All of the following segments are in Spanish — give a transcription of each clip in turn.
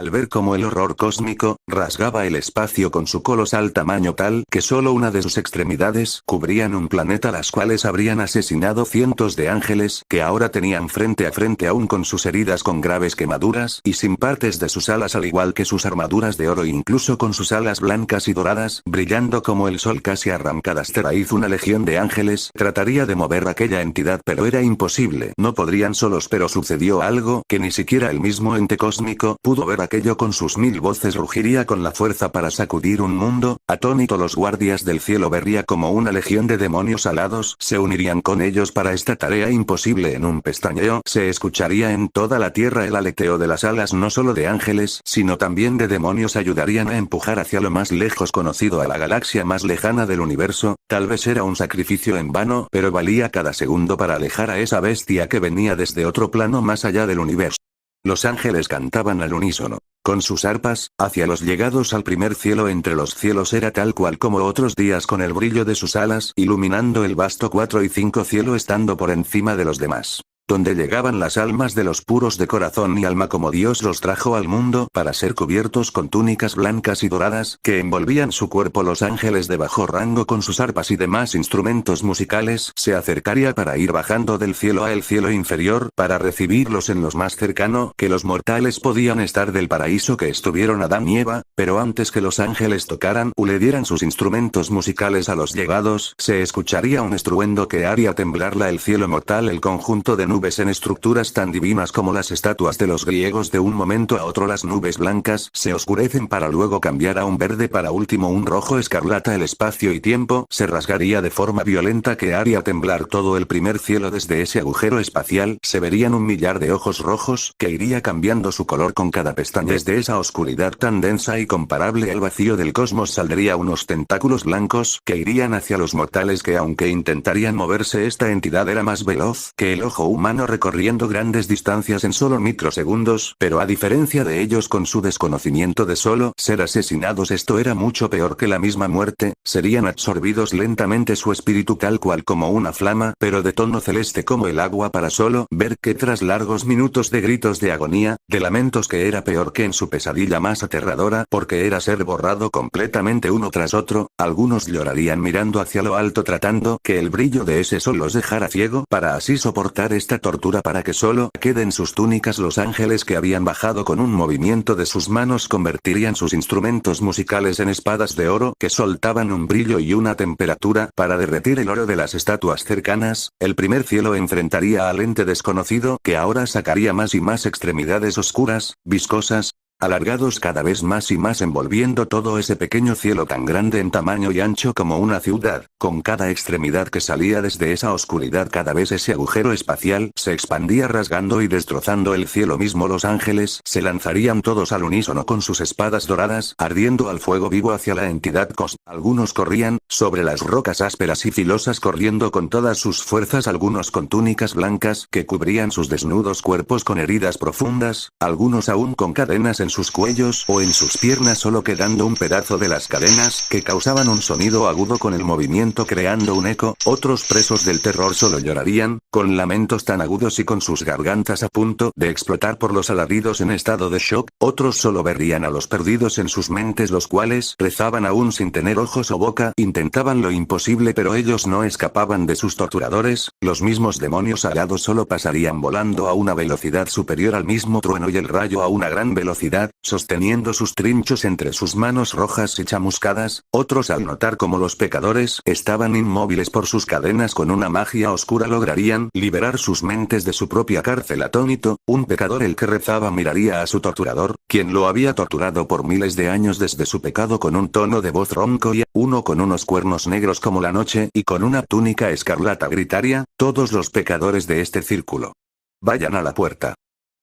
al ver cómo el horror cósmico rasgaba el espacio con su colosal tamaño tal que solo una de sus extremidades cubrían un planeta, las cuales habrían asesinado cientos de ángeles que ahora tenían frente a frente aún con sus heridas con graves quemaduras y sin partes de sus alas, al igual que sus armaduras de oro, incluso con sus alas blancas y doradas brillando como el sol casi arrancadas de raíz. Una legión de ángeles trataría de mover aquella entidad, pero era imposible. No podrían solos, pero sucedió algo que ni siquiera el mismo ente cósmico pudo ver. Aquello con sus 1000 voces rugiría con la fuerza para sacudir un mundo. Atónito, los guardias del cielo vería como una legión de demonios alados se unirían con ellos para esta tarea imposible. En un pestañeo se escucharía en toda la tierra el aleteo de las alas, no solo de ángeles, sino también de demonios. Ayudarían a empujar hacia lo más lejos conocido, a la galaxia más lejana del universo. Tal vez era un sacrificio en vano, pero valía cada segundo para alejar a esa bestia que venía desde otro plano más allá del universo. Los ángeles cantaban al unísono, con sus arpas, hacia los llegados al primer cielo entre los cielos. Era tal cual como otros días, con el brillo de sus alas iluminando el vasto 4 y 5 cielo, estando por encima de los demás, donde llegaban las almas de los puros de corazón y alma, como Dios los trajo al mundo para ser cubiertos con túnicas blancas y doradas que envolvían su cuerpo. Los ángeles de bajo rango, con sus arpas y demás instrumentos musicales, se acercaría para ir bajando del cielo a el cielo inferior para recibirlos en los más cercano que los mortales podían estar del paraíso que estuvieron Adán y Eva. Pero antes que los ángeles tocaran o le dieran sus instrumentos musicales a los llegados, se escucharía un estruendo que haría temblarla el cielo mortal. El conjunto de nubes en estructuras tan divinas como las estatuas de los griegos. De un momento a otro las nubes blancas se oscurecen para luego cambiar a un verde, para último un rojo escarlata. El espacio y tiempo se rasgaría de forma violenta que haría temblar todo el primer cielo. Desde ese agujero espacial se verían 1.000.000 de ojos rojos que iría cambiando su color con cada pestaña. Desde esa oscuridad tan densa y comparable al vacío del cosmos saldría unos tentáculos blancos que irían hacia los mortales, que aunque intentarían moverse, esta entidad era más veloz que el ojo humano, recorriendo grandes distancias en solo microsegundos. Pero a diferencia de ellos, con su desconocimiento de solo ser asesinados, esto era mucho peor que la misma muerte. Serían absorbidos lentamente, su espíritu tal cual como una flama, pero de tono celeste como el agua, para solo ver que tras largos minutos de gritos de agonía, de lamentos, que era peor que en su pesadilla más aterradora, porque era ser borrado completamente uno tras otro, algunos llorarían mirando hacia lo alto tratando que el brillo de ese sol los dejara ciego, para así soportar esta tortura, para que solo queden sus túnicas. Los ángeles que habían bajado, con un movimiento de sus manos convertirían sus instrumentos musicales en espadas de oro que soltaban un brillo y una temperatura para derretir el oro de las estatuas cercanas. El primer cielo enfrentaría al ente desconocido, que ahora sacaría más y más extremidades oscuras, viscosas, alargados cada vez más y más, envolviendo todo ese pequeño cielo tan grande en tamaño y ancho como una ciudad. Con cada extremidad que salía desde esa oscuridad, cada vez ese agujero espacial se expandía, rasgando y destrozando el cielo mismo. Los ángeles se lanzarían todos al unísono con sus espadas doradas, ardiendo al fuego vivo hacia la entidad cósmica. Algunos corrían sobre las rocas ásperas y filosas, corriendo con todas sus fuerzas, algunos con túnicas blancas que cubrían sus desnudos cuerpos con heridas profundas, algunos aún con cadenas en sus cuellos o en sus piernas, solo quedando un pedazo de las cadenas que causaban un sonido agudo con el movimiento, creando un eco. Otros, presos del terror, solo llorarían, con lamentos tan agudos y con sus gargantas a punto de explotar por los alaridos en estado de shock. Otros solo verían a los perdidos en sus mentes, los cuales rezaban aún sin tener ojos o boca, intentaban lo imposible, pero ellos no escapaban de sus torturadores. Los mismos demonios alados solo pasarían volando a una velocidad superior al mismo trueno y el rayo, a una gran velocidad, sosteniendo sus trinchos entre sus manos rojas y chamuscadas. Otros, al notar como los pecadores estaban inmóviles por sus cadenas, con una magia oscura lograrían liberar sus mentes de su propia cárcel. Atónito, un pecador, el que rezaba, miraría a su torturador, quien lo había torturado por miles de años desde su pecado, con un tono de voz ronco y uno con unos cuernos negros como la noche y con una túnica escarlata, gritaría: todos los pecadores de este círculo, vayan a la puerta.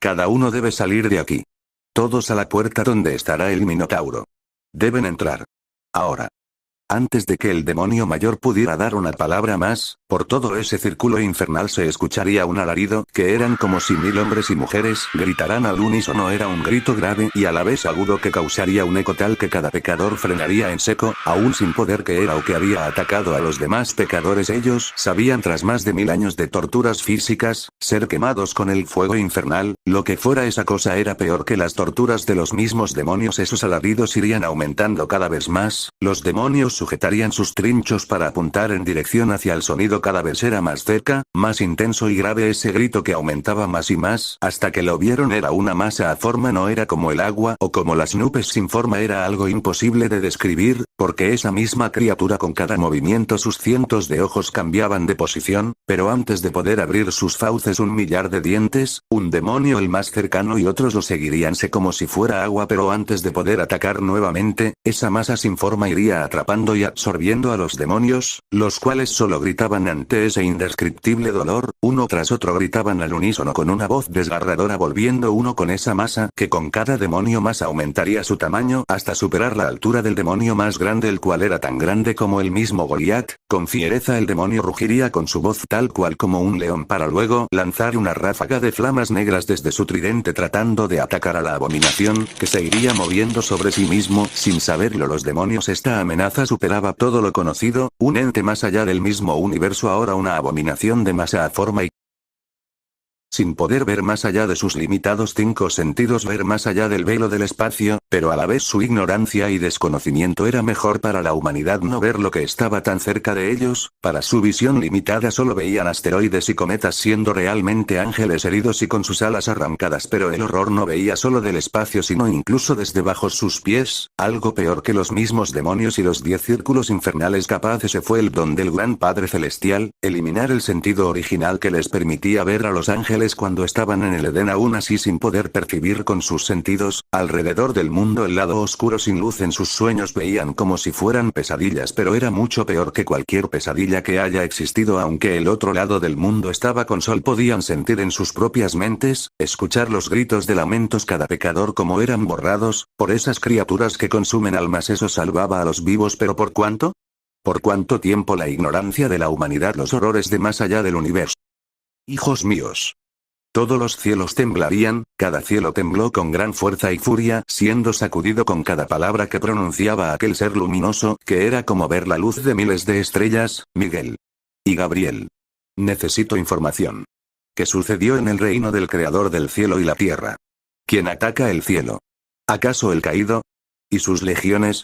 Cada uno debe salir de aquí. Todos a la puerta donde estará el Minotauro. Deben entrar. Ahora. Antes de que el demonio mayor pudiera dar una palabra más, Por todo ese círculo infernal se escucharía un alarido, que eran como si 1000 hombres y mujeres gritaran al unísono. Era un grito grave y a la vez agudo que causaría un eco tal que cada pecador frenaría en seco, aún sin poder que era o que había atacado a los demás pecadores. Ellos sabían, tras más de 1000 años de torturas físicas, ser quemados con el fuego infernal, lo que fuera esa cosa era peor que las torturas de los mismos demonios. Esos alaridos irían aumentando cada vez más, los demonios sujetarían sus trinchos para apuntar en dirección hacia el sonido. Cada vez era más cerca, más intenso y grave ese grito que aumentaba más y más, hasta que lo vieron. Era una masa a forma, no era como el agua o como las nubes sin forma, era algo imposible de describir, porque esa misma criatura con cada movimiento sus cientos de ojos cambiaban de posición, pero antes de poder abrir sus fauces 1 millar de dientes, un demonio el más cercano y otros lo seguirían como si fuera agua, pero antes de poder atacar nuevamente, esa masa sin forma iría atrapando y absorbiendo a los demonios, los cuales solo gritaban ante ese indescriptible dolor, uno tras otro gritaban al unísono con una voz desgarradora, volviendo uno con esa masa que con cada demonio más aumentaría su tamaño hasta superar la altura del demonio más grande, el cual era tan grande como el mismo Goliat. Con fiereza el demonio rugiría con su voz tal cual como un león para luego lanzar una ráfaga de flamas negras desde su tridente tratando de atacar a la abominación, que se iría moviendo sobre sí mismo sin saberlo los demonios. Esta amenaza superaba todo lo conocido, un ente más allá del mismo universo, ahora una abominación de masa a forma y sin poder ver más allá de sus limitados 5 sentidos, ver más allá del velo del espacio, pero a la vez su ignorancia y desconocimiento era mejor para la humanidad no ver lo que estaba tan cerca de ellos. Para su visión limitada solo veían asteroides y cometas siendo realmente ángeles heridos y con sus alas arrancadas, pero el horror no veía solo del espacio sino incluso desde bajo sus pies, algo peor que los mismos demonios y los 10 círculos infernales capaces. Se fue el don del Gran Padre Celestial, eliminar el sentido original que les permitía ver a los ángeles cuando estaban en el Edén, aún así sin poder percibir con sus sentidos, alrededor del mundo el lado oscuro sin luz. En sus sueños veían como si fueran pesadillas, pero era mucho peor que cualquier pesadilla que haya existido. Aunque el otro lado del mundo estaba con sol, podían sentir en sus propias mentes, escuchar los gritos de lamentos cada pecador como eran borrados, por esas criaturas que consumen almas. Eso salvaba a los vivos, pero ¿por cuánto? ¿Por cuánto tiempo? La ignorancia de la humanidad, los horrores de más allá del universo. Hijos míos. Todos los cielos temblarían, cada cielo tembló con gran fuerza y furia, siendo sacudido con cada palabra que pronunciaba aquel ser luminoso, que era como ver la luz de miles de estrellas, Miguel y Gabriel. Necesito información. ¿Qué sucedió en el reino del Creador del cielo y la tierra? ¿Quién ataca el cielo? ¿Acaso el caído? ¿Y sus legiones?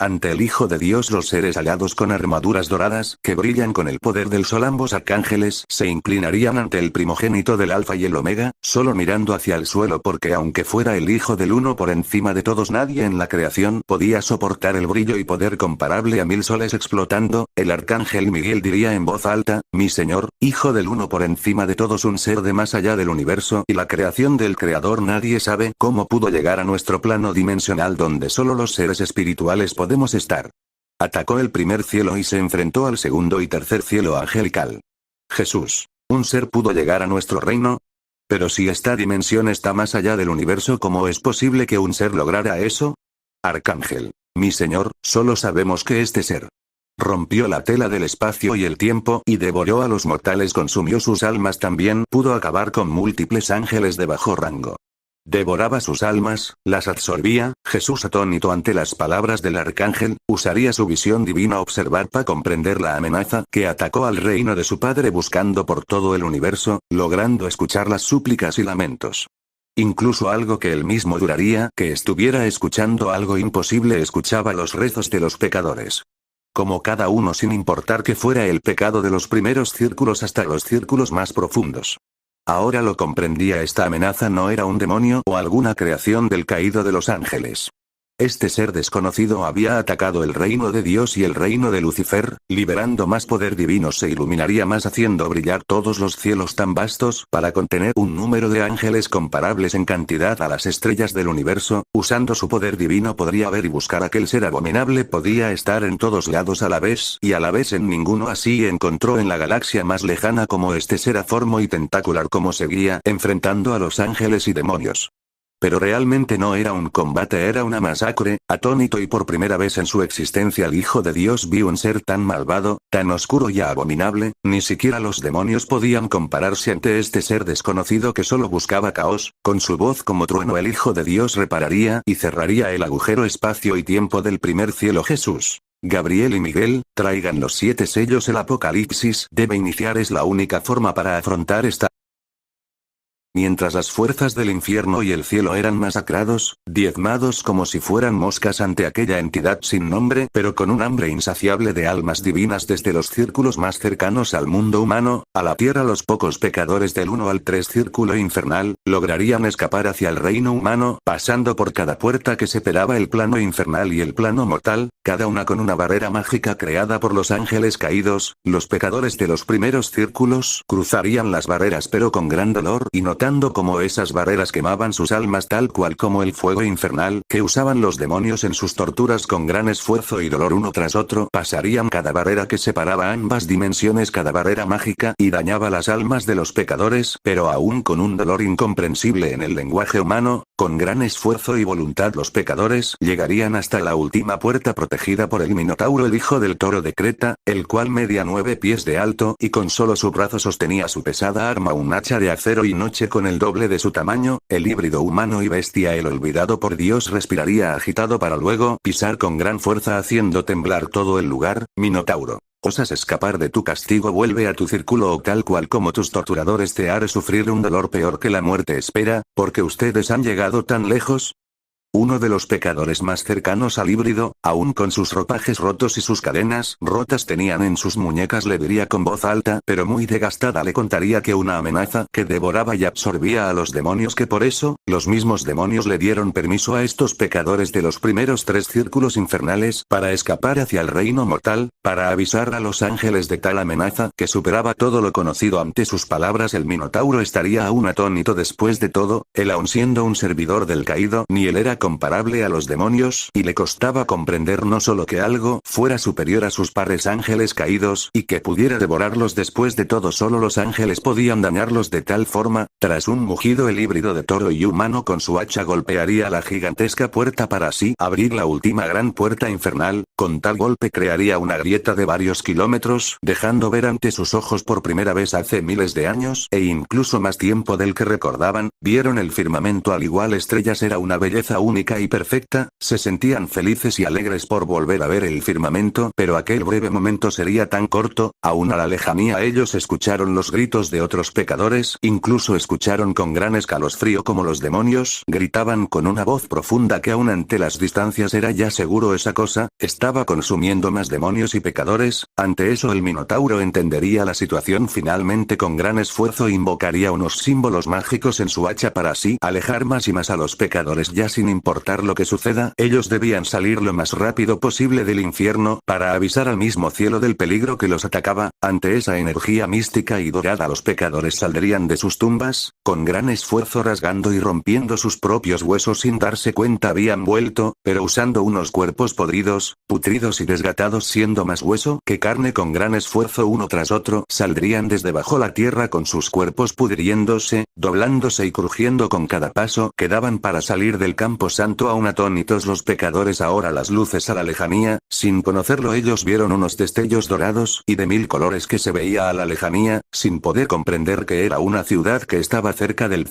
Ante el Hijo de Dios los seres alados con armaduras doradas que brillan con el poder del sol, ambos arcángeles se inclinarían ante el primogénito del Alfa y el Omega, solo mirando hacia el suelo, porque aunque fuera el Hijo del Uno por encima de todos, nadie en la creación podía soportar el brillo y poder comparable a 1000 soles explotando. El arcángel Miguel diría en voz alta: mi Señor, Hijo del Uno por encima de todos, un ser de más allá del universo y la creación del Creador. Nadie sabe cómo pudo llegar a nuestro plano dimensional donde solo los seres espirituales podemos estar. Atacó el primer cielo y se enfrentó al segundo y tercer cielo angelical. Jesús, ¿un ser pudo llegar a nuestro reino? Pero si esta dimensión está más allá del universo, ¿cómo es posible que un ser lograra eso? Arcángel, mi Señor, solo sabemos que este ser rompió la tela del espacio y el tiempo y devoró a los mortales, consumió sus almas. También pudo acabar con múltiples ángeles de bajo rango. Devoraba sus almas, las absorbía. Jesús, atónito ante las palabras del arcángel, usaría su visión divina a observar para comprender la amenaza que atacó al reino de su padre, buscando por todo el universo, logrando escuchar las súplicas y lamentos. Incluso algo que él mismo duraría que estuviera escuchando, algo imposible, escuchaba los rezos de los pecadores. Como cada uno, sin importar que fuera el pecado de los primeros círculos hasta los círculos más profundos. Ahora lo comprendía, esta amenaza no era un demonio o alguna creación del caído de los ángeles. Este ser desconocido había atacado el reino de Dios y el reino de Lucifer, liberando más poder divino. Se iluminaría más, haciendo brillar todos los cielos tan vastos para contener un número de ángeles comparables en cantidad a las estrellas del universo. Usando su poder divino podría ver y buscar aquel ser abominable, podía estar en todos lados a la vez y a la vez en ninguno. Así encontró en la galaxia más lejana como este ser aformo y tentacular como seguía enfrentando a los ángeles y demonios. Pero realmente no era un combate, era una masacre. Atónito y por primera vez en su existencia el Hijo de Dios vio un ser tan malvado, tan oscuro y abominable, ni siquiera los demonios podían compararse ante este ser desconocido que solo buscaba caos. Con su voz como trueno el Hijo de Dios repararía y cerraría el agujero espacio y tiempo del primer cielo. Jesús, Gabriel y Miguel, traigan los 7 sellos. El apocalipsis debe iniciar, es la única forma para afrontar esta. Mientras las fuerzas del infierno y el cielo eran masacrados, diezmados como si fueran moscas ante aquella entidad sin nombre, pero con un hambre insaciable de almas divinas desde los círculos más cercanos al mundo humano, a la tierra, los pocos pecadores del 1 al 3 círculo infernal, lograrían escapar hacia el reino humano, pasando por cada puerta que separaba el plano infernal y el plano mortal, cada una con una barrera mágica creada por los ángeles caídos. Los pecadores de los primeros círculos cruzarían las barreras pero con gran dolor y notando como esas barreras quemaban sus almas tal cual como el fuego infernal que usaban los demonios en sus torturas. Con gran esfuerzo y dolor uno tras otro pasarían cada barrera que separaba ambas dimensiones, cada barrera mágica, y dañaba las almas de los pecadores, pero aún con un dolor incomprensible en el lenguaje humano. Con gran esfuerzo y voluntad los pecadores llegarían hasta la última puerta protegida por el Minotauro, el hijo del toro de Creta, el cual medía 9 pies de alto y con solo su brazo sostenía su pesada arma, un hacha de acero, y Noche con el doble de su tamaño, el híbrido humano y bestia, el olvidado por Dios, respiraría agitado para luego pisar con gran fuerza haciendo temblar todo el lugar. Minotauro, ¿osas escapar de tu castigo? Vuelve a tu círculo o tal cual como tus torturadores te haré sufrir un dolor peor que la muerte. Espera, porque ustedes han llegado tan lejos. Uno de los pecadores más cercanos al híbrido, aún con sus ropajes rotos y sus cadenas rotas tenían en sus muñecas, le diría con voz alta pero muy desgastada, le contaría que una amenaza que devoraba y absorbía a los demonios, que por eso, los mismos demonios le dieron permiso a estos pecadores de los primeros 3 círculos infernales para escapar hacia el reino mortal, para avisar a los ángeles de tal amenaza que superaba todo lo conocido. Ante sus palabras el Minotauro estaría aún atónito. Después de todo, él, aun siendo un servidor del caído, ni él era comparable a los demonios, y le costaba comprender no solo que algo fuera superior a sus pares ángeles caídos, y que pudiera devorarlos. Después de todo solo los ángeles podían dañarlos de tal forma. Tras un mugido el híbrido de toro y humano con su hacha golpearía la gigantesca puerta para así abrir la última gran puerta infernal. Con tal golpe crearía una grieta de varios kilómetros, dejando ver ante sus ojos por primera vez hace miles de años, e incluso más tiempo del que recordaban. Vieron el firmamento al igual estrellas, era una belleza única y perfecta. Se sentían felices y alegres por volver a ver el firmamento, pero aquel breve momento sería tan corto. Aún a la lejanía ellos escucharon los gritos de otros pecadores, incluso escucharon con gran escalofrío como los demonios gritaban con una voz profunda que aún ante las distancias era ya seguro esa cosa estaba consumiendo más demonios y pecadores. Ante eso el Minotauro entendería la situación. Finalmente con gran esfuerzo invocaría unos símbolos mágicos en su hacha para así alejar más y más a los pecadores. Ya sin importar lo que suceda, ellos debían salir lo más rápido posible del infierno, para avisar al mismo cielo del peligro que los atacaba. Ante esa energía mística y dorada los pecadores saldrían de sus tumbas, con gran esfuerzo rasgando y rompiendo sus propios huesos. Sin darse cuenta habían vuelto, pero usando unos cuerpos podridos, putridos y desgatados, siendo más hueso que carne. Con gran esfuerzo uno tras otro saldrían desde bajo la tierra con sus cuerpos pudriéndose, doblándose y crujiendo con cada paso que daban para salir del campo santo. Aún atónitos los pecadores, ahora las luces a la lejanía, sin conocerlo ellos vieron unos destellos dorados y de 1000 colores que se veía a la lejanía, sin poder comprender que era una ciudad que estaba cerca del